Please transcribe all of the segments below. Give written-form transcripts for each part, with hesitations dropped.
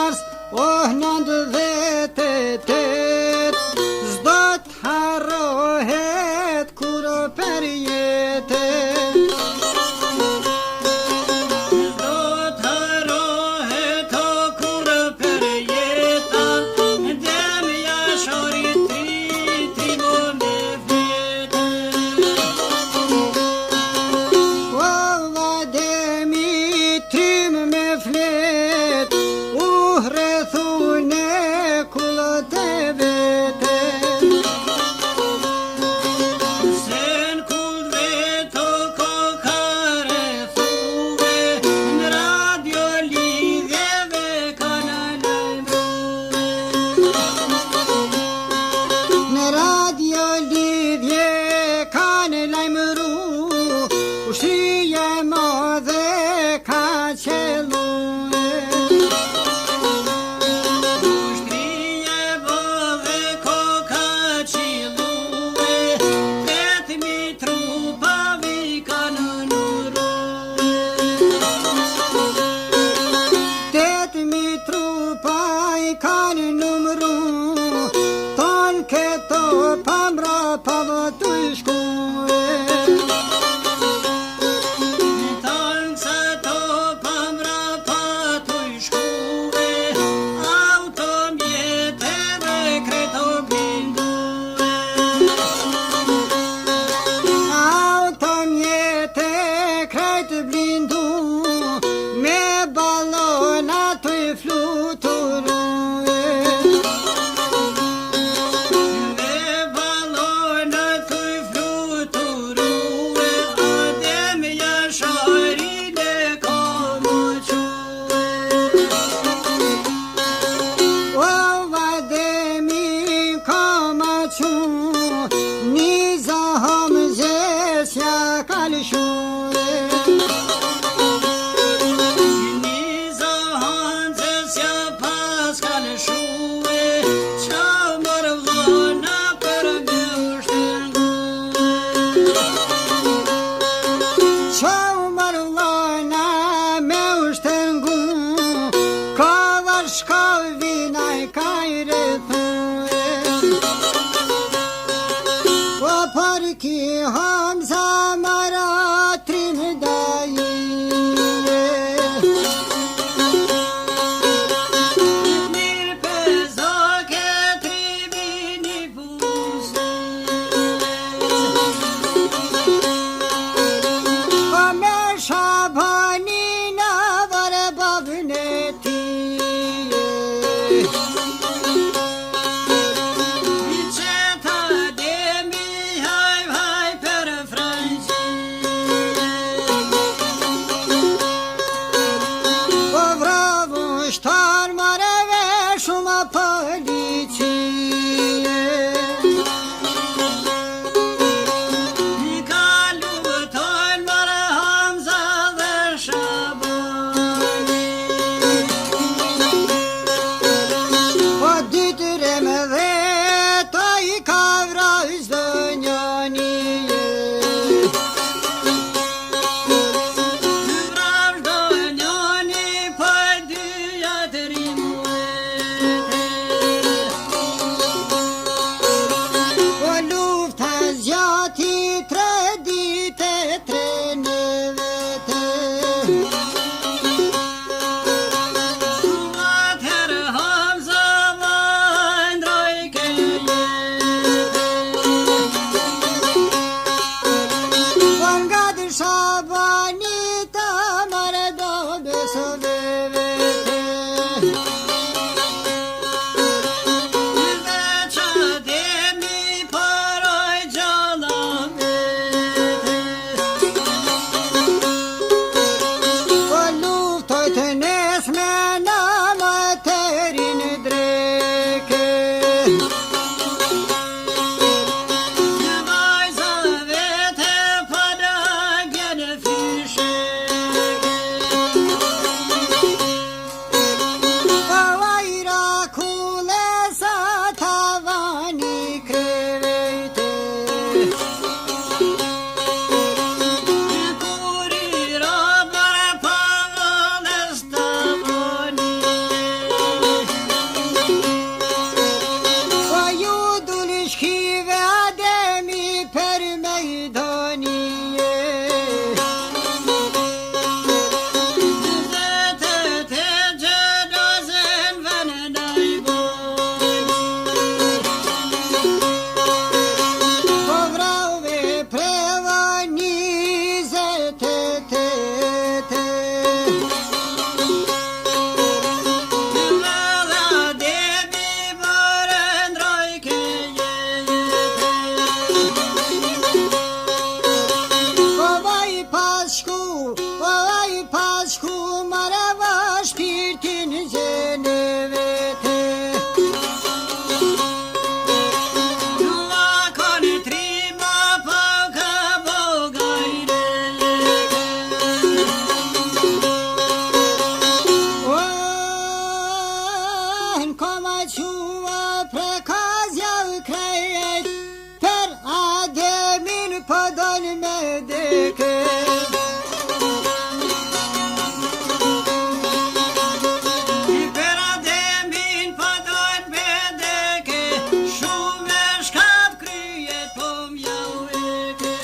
mars, oh 98, s'do t'harrohet kur për jetën. S'do t'harrohet kur për jetën, dem jashorit trimo me vetën. Valla demi trim me flet, rrethune kullat e vetën. Sen kull veto kokare thuve, në radio lidhjeve kanë lajmëruve. Në radio lidhje kanë lajmëru, ushtrija e madhe ka qellu. Ushtrija e madhe koka qiluve, 8.000 trupavi kanë nuruve. 8.000 trupa i kanë numru, ton këto pamra pava të shkuve. Tanë sa to pamra pa të shkuve, automjete dhe kreto binduve. Automjete krejt blindu, me balona të fluturu. Me balona të fluturuve, adem jasharine ka moquve. O vademi kama qu, niza hamzesja kalshuve. Niza hanzesja pas kanë shuve, qa mërë vlona për me ushtenguve. Qau marlana me ushtengu, ka vashka vinaj ka i rethue. Po për ki hamza mara trim daje. Mirë pezake trivini puse. Po me shabani në vare babne tije. në koma qua prekazja krejt, per ademin pëdon me deke. Per ademin pëdon me deke, shumë e shkat kryet po mjau eke.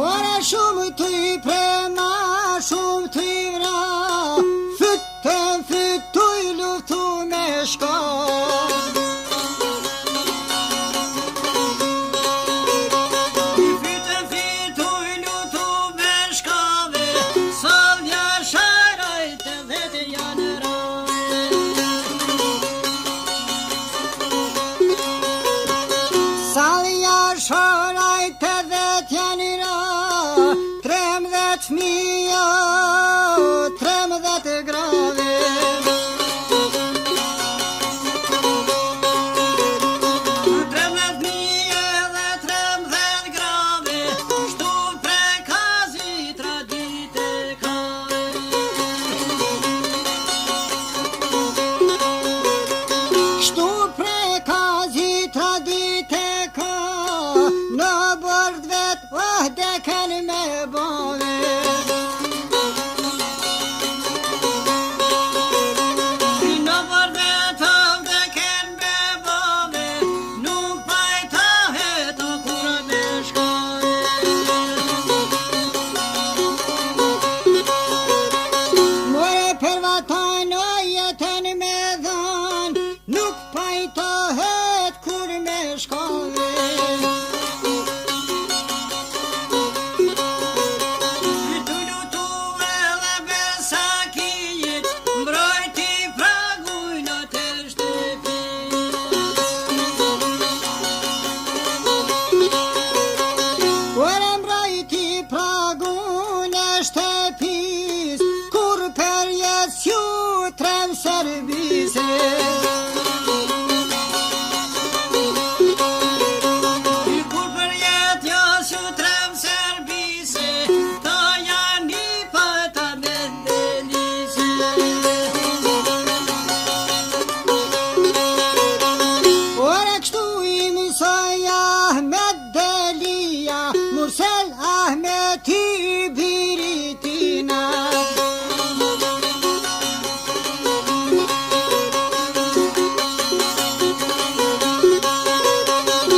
Ora shumë të i prema, shumë të i vra, fytën fytuj luftu me shka. Fytën fituj lutu me shkave, salvja sharajt dhe të janë rave. Salja shorajt edhe t'janë ra, 13.000, 13 grave. 13.000 edhe 13 grave, shtu prekazi tradite kave. Kështu prekazi tradite ka, në bord vet deken me bove. Në bërdet dhe ken me bave, nuk pajtahet o kur me shkave. More për vatan o jetën me dhan, nuk pajtohet kur me shkove. Tu lutu edhe besakijit, mbrojti pragujnë të shtëpijit. Ore mbrojti pragun e shtëpis, kur për jes ju trem servise. Kur për jet jashu trem servise, ta janë i pata me ndelise. Ore kështu i mësoj Ahmet Delia, Mursel Ahmeti Biritina.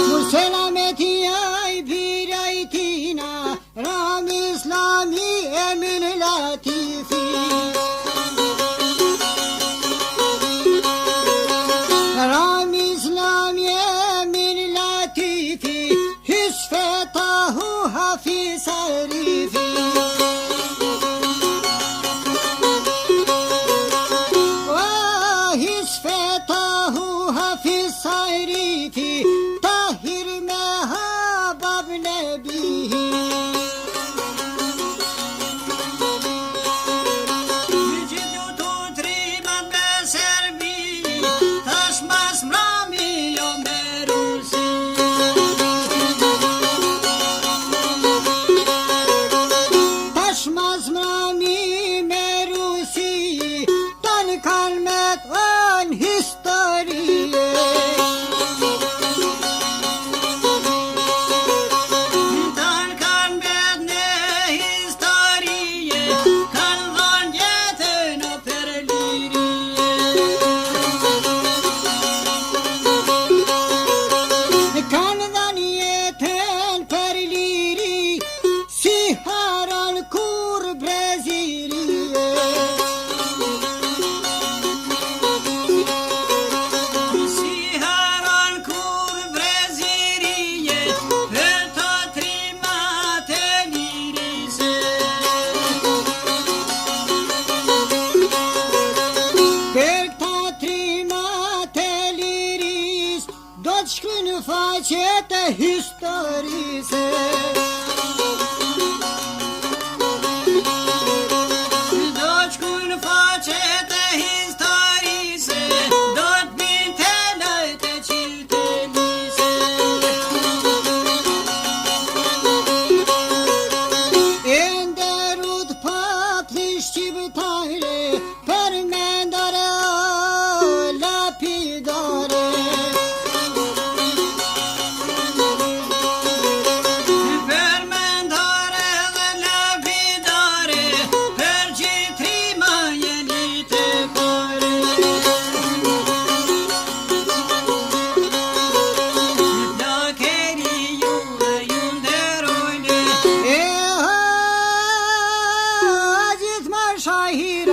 Mursel Ahmeti aj Biritina, Ram Islami Emin Latifi. Ram Islami Emin Latifi, Hüsfetahu Hafiz Arifi. Hüsfetahu Hafiz Arifi, Tahir Mehabab Nebihi. Gjithu tu triman me serbi, tash mas mrami jo me rusi. Tash mas mrami me Rusi, tanë kanë me t'ën historie. Tanë kanë bet në historie, kanë dhanë jetën o për lirie. Kanë dhanë jetën për liri, si haran kur brezirie. Si haran kur brezirie, për të trimat e lirise. Per këta trimat e liris, do të shkruaj në faqet e historisë. Do t'shkuj në faqet e historise, do t'bin të lojt e qiltenise. E nderut pa plishqi shahir